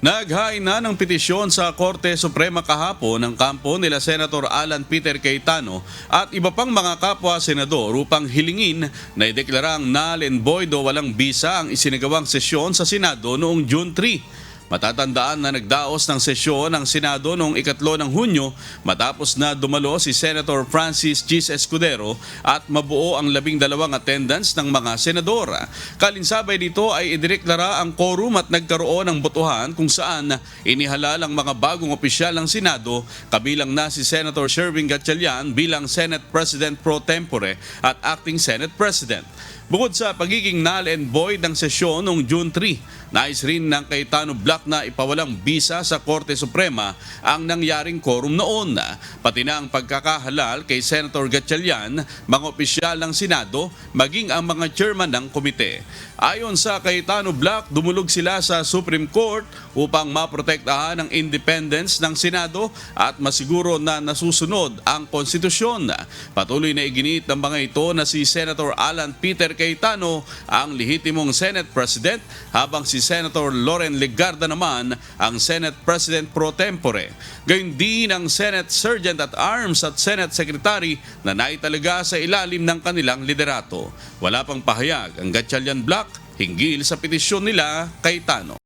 Naghain na ng petisyon sa Korte Suprema kahapon ng kampo nila Senator Alan Peter Cayetano at iba pang mga kapwa senador upang hilingin na ideklarang null and void o walang bisa ang isinagawang sesyon sa Senado noong June 3. Matatandaan na nagdaos ng sesyon ng Senado noong 3 ng Hunyo matapos na dumalo si Senator Francis Chis Escudero at mabuo ang 12 attendance ng mga senador. Kalinsabay dito ay idireklara ang quorum at nagkaroon ng botohan kung saan inihalal ang mga bagong opisyal ng Senado kabilang na si Senator Sherwin Gatchalian bilang Senate President Pro Tempore at Acting Senate President. Bukod sa pagiging null and void ng sesyon noong June 3, nais rin ng Cayetano Block na ipawalang bisa sa Korte Suprema ang nangyaring quorum noon. Pati na ang pagkakahalal kay Senator Gatchalian, mga opisyal ng Senado, maging ang mga chairman ng komite. Ayon sa Cayetano Block, dumulog sila sa Supreme Court upang maprotektahan ang independence ng Senado at masiguro na nasusunod ang konstitusyon. Patuloy na iginit ng mga ito na si Senator Alan Peter Cayetano ang lehitimong Senate President habang si Senator Loren Legarda naman ang Senate President Pro Tempore. Gayun din ang Senate Sergeant at Arms at Senate Secretary na naitalaga sa ilalim ng kanilang liderato. Wala pang pahayag ang Gatchalian Block hinggil sa petisyon nila Cayetano.